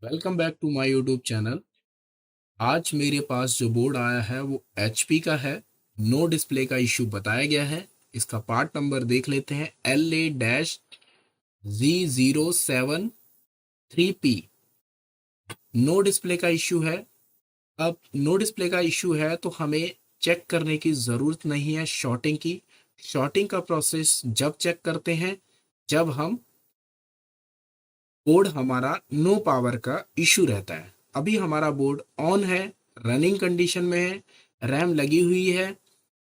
Welcome back to my YouTube channel. आज मेरे पास जो बोर्ड आया है वो एचपी का है। नो डिस्प्ले का इशू बताया गया है। इसका पार्ट नंबर देख लेते हैं, LA-Z073P। नो डिस्प्ले का इशू है। अब नो डिस्प्ले का इशू है तो हमें चेक करने की ज़रूरत नहीं है शॉर्टिंग की। शॉर्टिंग का प्रोसेस जब चेक करते हैं जब हम बोर्ड हमारा नो पावर का इशू रहता है। अभी हमारा बोर्ड ऑन है, रनिंग कंडीशन में है, रैम लगी हुई है,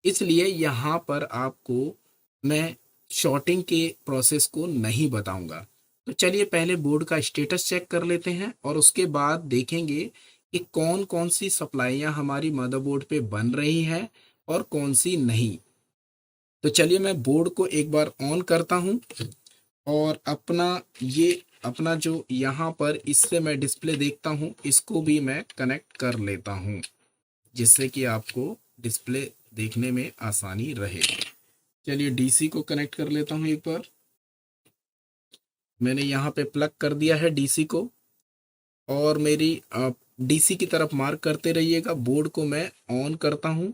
इसलिए यहाँ पर आपको मैं शॉर्टिंग के प्रोसेस को नहीं बताऊंगा। तो चलिए पहले बोर्ड का स्टेटस चेक कर लेते हैं और उसके बाद देखेंगे कि कौन कौन सी सप्लाइयाँ हमारी मदरबोर्ड पे बन रही हैं और कौन सी नहीं। तो चलिए मैं बोर्ड को एक बार ऑन करता हूँ और अपना जो यहाँ पर इससे मैं डिस्प्ले देखता हूँ इसको भी मैं कनेक्ट कर लेता हूँ, जिससे कि आपको डिस्प्ले देखने में आसानी रहे। चलिए डीसी को कनेक्ट कर लेता हूँ एक बार। मैंने यहाँ पे प्लग कर दिया है डीसी को और मेरी डीसी की तरफ मार्क करते रहिएगा। बोर्ड को मैं ऑन करता हूँ।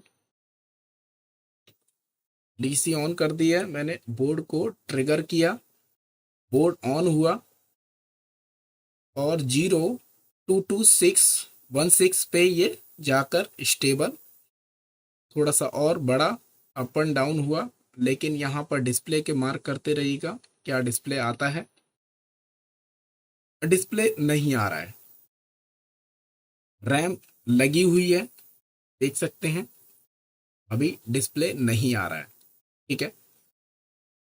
डीसी ऑन कर दिया है मैंने, बोर्ड को ट्रिगर किया, बोर्ड ऑन हुआ और 0 2 2 6 1 6 पे ये जाकर स्टेबल थोड़ा सा और बड़ा अप एंड डाउन हुआ, लेकिन यहाँ पर डिस्प्ले के मार्क करते रहिएगा क्या डिस्प्ले आता है। डिस्प्ले नहीं आ रहा है, रैम लगी हुई है, देख सकते हैं अभी डिस्प्ले नहीं आ रहा है। ठीक है,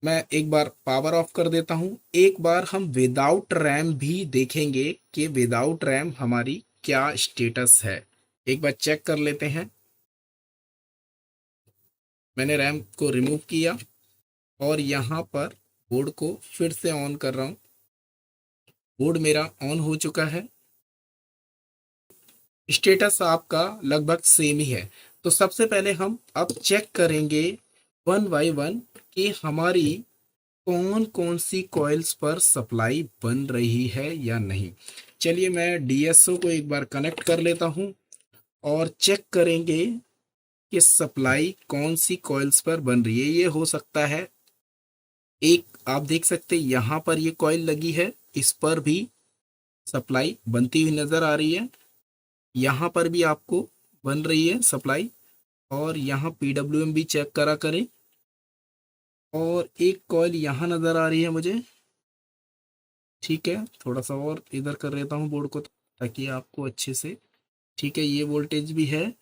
मैं एक बार पावर ऑफ कर देता हूँ। एक बार हम विदाउट रैम भी देखेंगे कि विदाउट रैम हमारी क्या स्टेटस है। एक बार चेक कर लेते हैं। मैंने रैम को रिमूव किया और यहाँ पर बोर्ड को फिर से ऑन कर रहा हूँ। बोर्ड मेरा ऑन हो चुका है। स्टेटस आपका लगभग सेम ही है। तो सबसे पहले हम अब चेक करेंगे वन बाय वन कि हमारी कौन कौन सी कॉइल्स पर सप्लाई बन रही है या नहीं। चलिए मैं डीएसओ को एक बार कनेक्ट कर लेता हूं और चेक करेंगे कि सप्लाई कौन सी कॉइल्स पर बन रही है। ये हो सकता है एक, आप देख सकते हैं यहाँ पर ये कॉइल लगी है, इस पर भी सप्लाई बनती हुई नजर आ रही है। यहाँ पर भी आपको बन रही है सप्लाई और यहाँ पीडब्ल्यूएम भी चेक करा करें। और एक कॉइल यहाँ नज़र आ रही है मुझे। ठीक है, थोड़ा सा और इधर कर लेता हूँ बोर्ड को ताकि आपको अच्छे से। ठीक है, ये वोल्टेज भी है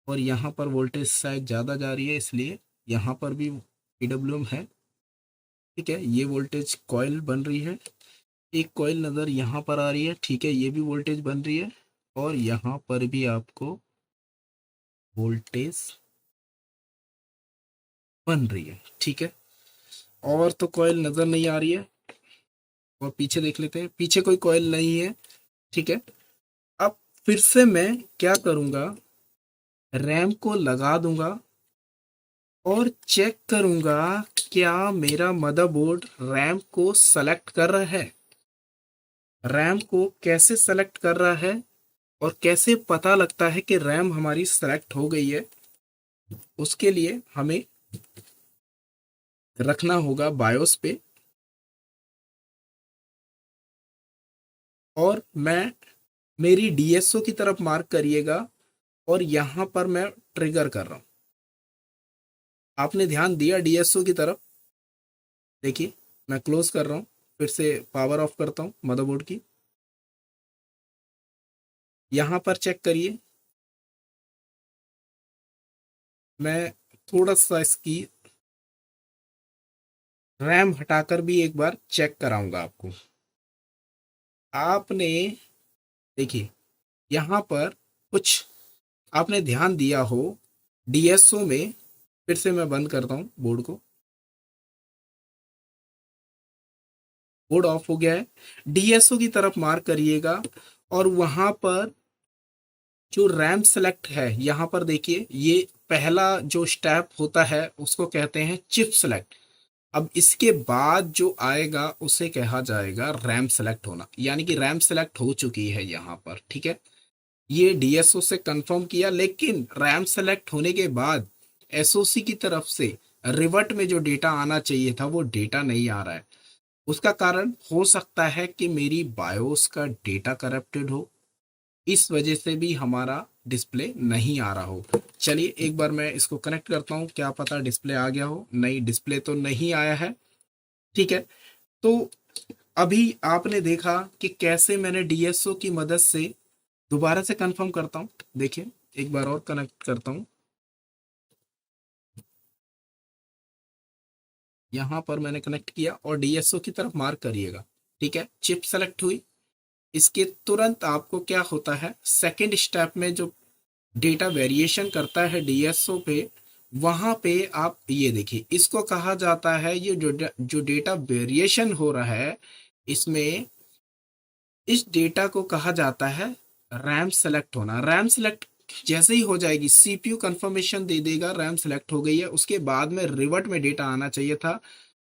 और यहाँ पर वोल्टेज शायद ज़्यादा जा रही है, इसलिए यहाँ पर भी पीडब्ल्यूएम है। ठीक है, ये वोल्टेज कॉइल बन रही है। एक कॉइल नज़र यहाँ पर आ रही है। ठीक है, ये भी वोल्टेज बन रही है और यहाँ पर भी आपको वोल्टेज बन रही है। ठीक है, और तो कॉइल नज़र नहीं आ रही है। और पीछे देख लेते हैं, पीछे कोई कॉइल नहीं है। ठीक है, अब फिर से मैं क्या करूँगा, रैम को लगा दूंगा और चेक करूँगा क्या मेरा मदरबोर्ड रैम को सेलेक्ट कर रहा है। रैम को कैसे सेलेक्ट कर रहा है और कैसे पता लगता है कि रैम हमारी सेलेक्ट हो गई है, उसके लिए हमें रखना होगा बायोस पे। और मैं मेरी डीएसओ की तरफ मार्क करिएगा और यहाँ पर मैं ट्रिगर कर रहा हूँ। आपने ध्यान दिया डीएसओ की तरफ? देखिए मैं क्लोज कर रहा हूँ, फिर से पावर ऑफ करता हूँ मदरबोर्ड की। यहाँ पर चेक करिए, मैं थोड़ा सा इसकी रैम हटाकर भी एक बार चेक कराऊंगा आपको। आपने देखिए यहाँ पर कुछ आपने ध्यान दिया हो डीएसओ में। फिर से मैं बंद करता हूँ बोर्ड को। बोर्ड ऑफ हो गया है। डीएसओ की तरफ मार्क करिएगा और वहां पर जो रैम सेलेक्ट है, यहाँ पर देखिए ये पहला जो स्टेप होता है उसको कहते हैं चिप सेलेक्ट। अब इसके बाद जो आएगा उसे कहा जाएगा रैम सेलेक्ट होना, यानी कि रैम सेलेक्ट हो चुकी है यहाँ पर। ठीक है, ये डीएसओ से कंफर्म किया, लेकिन रैम सेलेक्ट होने के बाद एसओसी की तरफ से रिवर्ट में जो डेटा आना चाहिए था वो डेटा नहीं आ रहा है। उसका कारण हो सकता है कि मेरी बायोस का डेटा करप्टेड हो, इस वजह से भी हमारा डिस्प्ले नहीं आ रहा हो। चलिए एक बार मैं इसको कनेक्ट करता हूँ, क्या पता डिस्प्ले आ गया हो। नहीं, डिस्प्ले तो नहीं आया है। ठीक है, तो अभी आपने देखा कि कैसे मैंने डीएसओ की मदद से, दोबारा से कंफर्म करता हूँ, देखिए एक बार और कनेक्ट करता हूँ। यहां पर मैंने कनेक्ट किया और डीएसओ की तरफ मार्क करिएगा। ठीक है, चिप सेलेक्ट हुई। इसके तुरंत आपको क्या होता है, सेकंड स्टेप में जो डेटा वेरिएशन करता है डीएसओ पे, वहां पे आप ये देखिए, इसको कहा जाता है, ये जो डेटा वेरिएशन हो रहा है इसमें, इस डेटा को कहा जाता है रैम सेलेक्ट होना। रैम सेलेक्ट जैसे ही हो जाएगी, सीपीयू कंफर्मेशन दे देगा रैम सेलेक्ट हो गई है, उसके बाद में रिवर्ट में डेटा आना चाहिए था,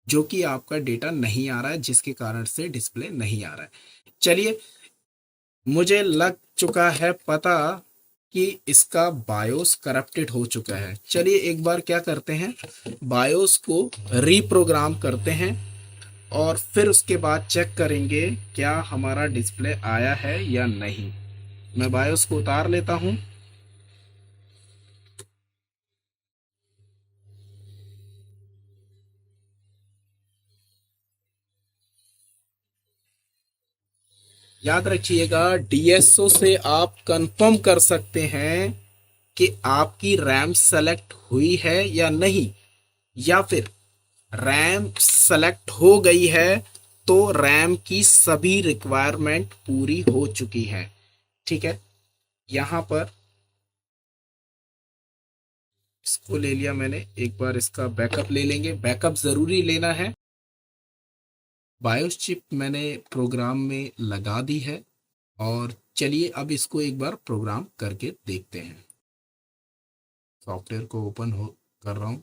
जो कि आपका डेटा नहीं आ रहा है, जिसके कारण से डिस्प्ले नहीं आ रहा है। चलिए, मुझे लग चुका है पता कि इसका बायोस करप्टेड हो चुका है। चलिए एक बार क्या करते हैं, बायोस को रीप्रोग्राम करते हैं और फिर उसके बाद चेक करेंगे क्या हमारा डिस्प्ले आया है या नहीं। मैं बायोस को उतार लेता हूं। याद रखिएगा, डीएसओ से आप कंफर्म कर सकते हैं कि आपकी रैम सेलेक्ट हुई है या नहीं, या फिर रैम सेलेक्ट हो गई है तो रैम की सभी रिक्वायरमेंट पूरी हो चुकी है। ठीक है, यहां पर इसको ले लिया मैंने, एक बार इसका बैकअप ले लेंगे, बैकअप जरूरी लेना है। बायोस चिप मैंने प्रोग्राम में लगा दी है और चलिए अब इसको एक बार प्रोग्राम करके देखते हैं। सॉफ्टवेयर को ओपन हो कर रहा हूं।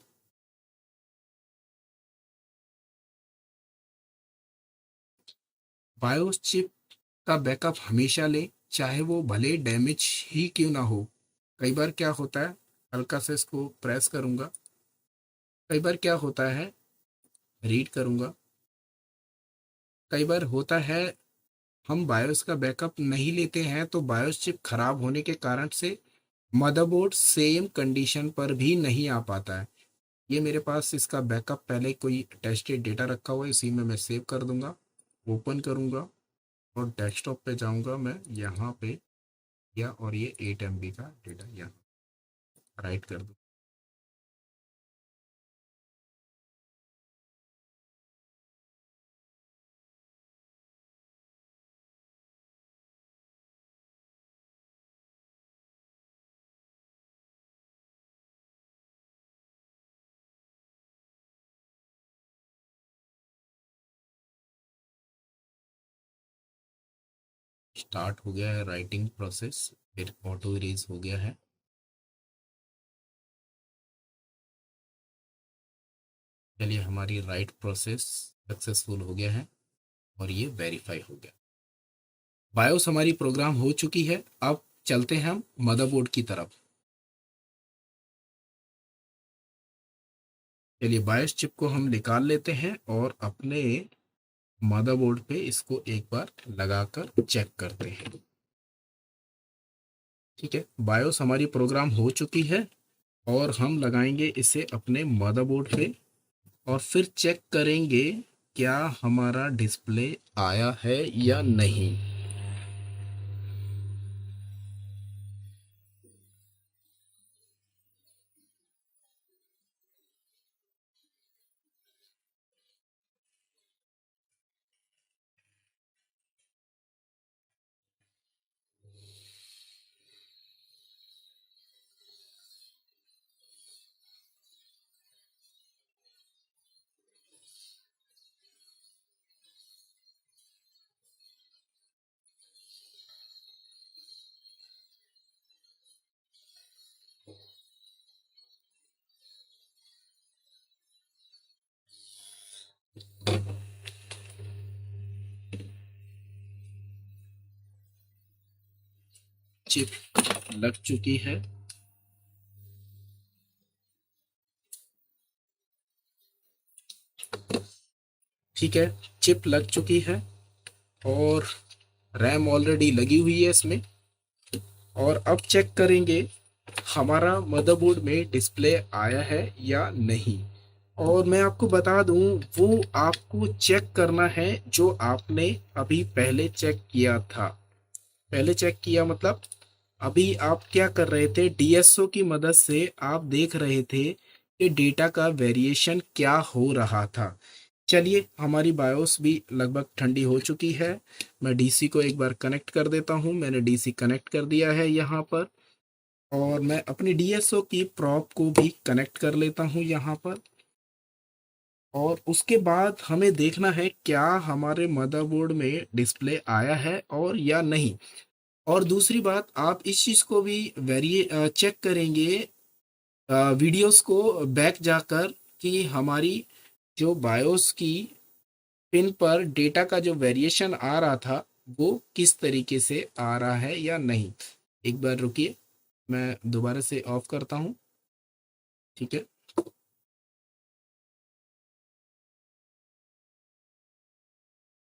बायोस चिप का बैकअप हमेशा लें, चाहे वो भले डैमेज ही क्यों ना हो। कई बार क्या होता है, हल्का से इसको प्रेस करूंगा, कई बार क्या होता है, रीड करूंगा, कई बार होता है हम बायोस का बैकअप नहीं लेते हैं तो बायोस चिप खराब होने के कारण से मदरबोर्ड सेम कंडीशन पर भी नहीं आ पाता है। ये मेरे पास इसका बैकअप पहले कोई टेस्टेड डेटा रखा हुआ है, इसी में मैं सेव कर दूंगा, ओपन करूंगा और डेस्कटॉप पे जाऊंगा मैं, यहाँ पे या, और ये 8 MB का डेटा यहाँ राइट कर दूँ। स्टार्ट हो गया है राइटिंग प्रोसेस, फिर ऑटो इरेज हो गया है। चलिए, हमारी राइट प्रोसेस सक्सेसफुल हो गया है और ये वेरीफाई हो गया। बायोस हमारी प्रोग्राम हो चुकी है। अब चलते हैं हम मदरबोर्ड की तरफ। चलिए, बायोस चिप को हम निकाल लेते हैं और अपने मदरबोर्ड पे इसको एक बार लगाकर चेक करते हैं। ठीक है, बायोस हमारी प्रोग्राम हो चुकी है और हम लगाएंगे इसे अपने मदरबोर्ड पे और फिर चेक करेंगे क्या हमारा डिस्प्ले आया है या नहीं। चिप लग चुकी है। ठीक है, चिप लग चुकी है और रैम ऑलरेडी लगी हुई है इसमें। और अब चेक करेंगे हमारा मदरबोर्ड में डिस्प्ले आया है या नहीं। और मैं आपको बता दूं, वो आपको चेक करना है जो आपने अभी पहले चेक किया था। पहले चेक किया मतलब अभी आप क्या कर रहे थे, डीएसओ की मदद से आप देख रहे थे कि डेटा का वेरिएशन क्या हो रहा था। चलिए, हमारी बायोस भी लगभग ठंडी हो चुकी है। मैं डीसी को एक बार कनेक्ट कर देता हूं। मैंने डीसी कनेक्ट कर दिया है यहाँ पर। और मैं अपनी डीएसओ की प्रॉप को भी कनेक्ट कर लेता हूँ यहाँ पर। और उसके बाद हमें देखना है क्या हमारे मदरबोर्ड में डिस्प्ले आया है और या नहीं। और दूसरी बात, आप इस चीज़ को भी चेक करेंगे वीडियोस को बैक जाकर कि हमारी जो बायोस की पिन पर डेटा का जो वेरिएशन आ रहा था वो किस तरीके से आ रहा है या नहीं। एक बार रुकिए, मैं दोबारा से ऑफ करता हूँ। ठीक है,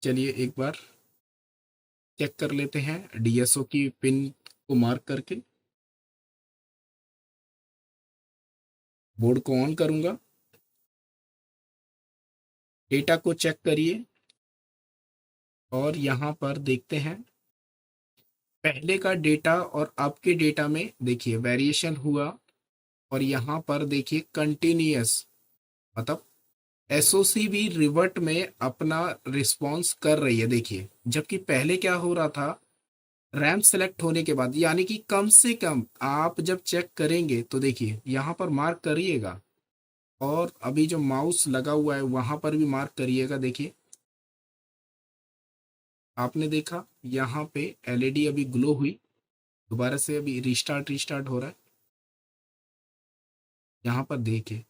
चलिए एक बार चेक कर लेते हैं डीएसओ की पिन को मार्क करके। बोर्ड को ऑन करूंगा, डेटा को चेक करिए और यहाँ पर देखते हैं पहले का डेटा और अब के डेटा में देखिए वेरिएशन हुआ। और यहाँ पर देखिए कंटिन्यूअस, मतलब एसओसी भी रिवर्ट में अपना रिस्पॉन्स कर रही है देखिए। जबकि पहले क्या हो रहा था, रैम सेलेक्ट होने के बाद, यानी कि कम से कम आप जब चेक करेंगे तो देखिए यहाँ पर मार्क करिएगा। और अभी जो माउस लगा हुआ है वहां पर भी मार्क करिएगा। देखिए, आपने देखा यहाँ पे एलईडी अभी ग्लो हुई, दोबारा से अभी रिस्टार्ट रिस्टार्ट हो रहा है। यहाँ पर देखिए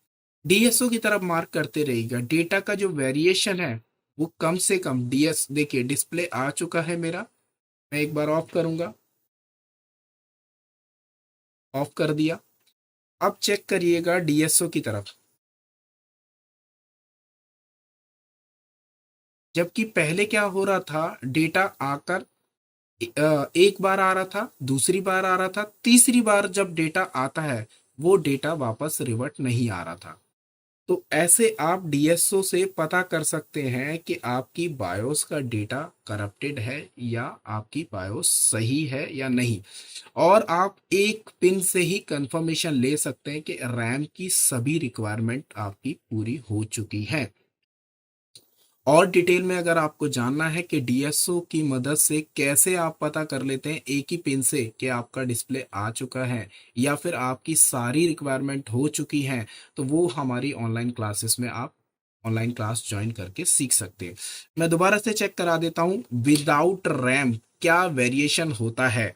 डीएसओ की तरफ मार्क करते रहेगा, डेटा का जो वेरिएशन है वो कम से कम डीएस देखिए डिस्प्ले आ चुका है मेरा। मैं एक बार ऑफ करूंगा, ऑफ कर दिया। अब चेक करिएगा डीएसओ की तरफ। जबकि पहले क्या हो रहा था, डेटा आकर एक बार आ रहा था, दूसरी बार आ रहा था, तीसरी बार जब डेटा आता है वो डेटा वापस रिवर्ट नहीं आ रहा था। तो ऐसे आप डीएसओ से पता कर सकते हैं कि आपकी बायोस का डेटा करप्टेड है या आपकी बायोस सही है या नहीं। और आप एक पिन से ही कंफर्मेशन ले सकते हैं कि रैम की सभी रिक्वायरमेंट आपकी पूरी हो चुकी है। और डिटेल में अगर आपको जानना है कि डीएसओ की मदद से कैसे आप पता कर लेते हैं एक ही पिन से कि आपका डिस्प्ले आ चुका है या फिर आपकी सारी रिक्वायरमेंट हो चुकी है, तो वो हमारी ऑनलाइन क्लासेस में आप ऑनलाइन क्लास ज्वाइन करके सीख सकते हैं। मैं दोबारा से चेक करा देता हूँ विदाउट रैम क्या वेरिएशन होता है,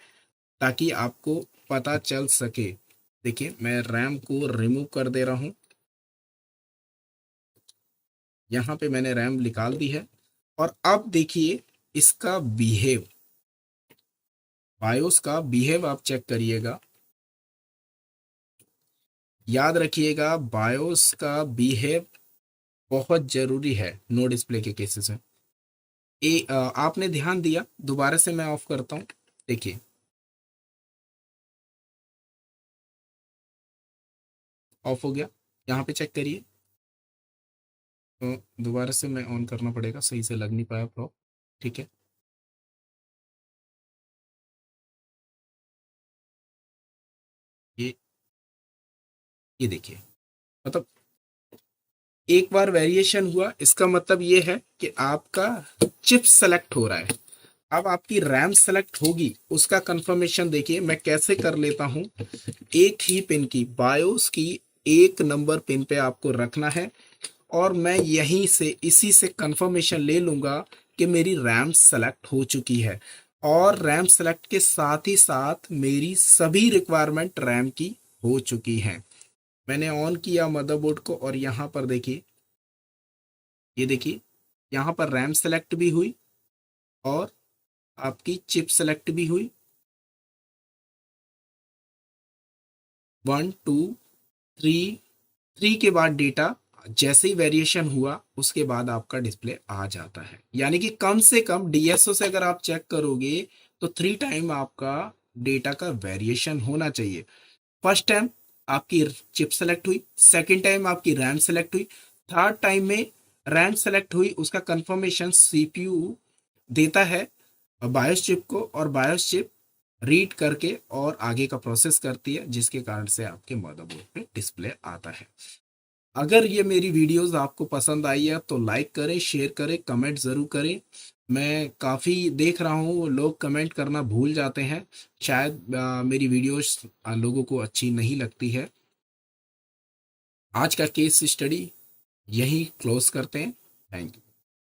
ताकि आपको पता चल सके। देखिए, मैं रैम को रिमूव कर दे रहा हूँ। यहाँ पे मैंने रैम निकाल दी है। और अब देखिए इसका बिहेव, बायोस का बिहेव आप चेक करिएगा। याद रखिएगा बायोस का बिहेव बहुत जरूरी है नो डिस्प्ले के केसेस में। आपने ध्यान दिया, दोबारा से मैं ऑफ करता हूँ। देखिए, ऑफ हो गया। यहाँ पे चेक करिए, तो दोबारा से मैं ऑन करना पड़ेगा, सही से लग नहीं पाया प्रॉप। ठीक है, ये ये देखिए, मतलब एक बार वेरिएशन हुआ इसका मतलब ये है कि आपका चिप सेलेक्ट हो रहा है। अब आपकी रैम सेलेक्ट होगी उसका कंफर्मेशन देखिए मैं कैसे कर लेता हूं। एक ही पिन की बायोस की एक नंबर पिन पे आपको रखना है और मैं यहीं से इसी से कंफर्मेशन ले लूंगा कि मेरी रैम सेलेक्ट हो चुकी है। और रैम सेलेक्ट के साथ ही साथ मेरी सभी रिक्वायरमेंट रैम की हो चुकी हैं। मैंने ऑन किया मदरबोर्ड को और यहाँ पर देखिए, ये देखिए यहाँ पर रैम सेलेक्ट भी हुई और आपकी चिप सेलेक्ट भी हुई। 1 2 3, 3 के बाद डेटा जैसे ही वेरिएशन हुआ उसके बाद आपका डिस्प्ले आ जाता है। यानी कि कम से कम डीएसओ से अगर आप चेक करोगे तो 3 टाइम आपका डेटा का वेरिएशन होना चाहिए। फर्स्ट टाइम आपकी चिप सेलेक्ट हुई, सेकंड टाइम आपकी रैम सेलेक्ट हुई, थर्ड टाइम में रैम सेलेक्ट हुई, उसका कंफर्मेशन सीपीयू देता है बायोस चिप को, और बायोस चिप रीड करके और आगे का प्रोसेस करती है, जिसके कारण से आपके मदरबोर्ड पे डिस्प्ले आता है। अगर ये मेरी वीडियोस आपको पसंद आई है तो लाइक करें, शेयर करें, कमेंट ज़रूर करें। मैं काफ़ी देख रहा हूँ लोग कमेंट करना भूल जाते हैं, शायद मेरी वीडियोस लोगों को अच्छी नहीं लगती है। आज का केस स्टडी यही क्लोज करते हैं। Thank you.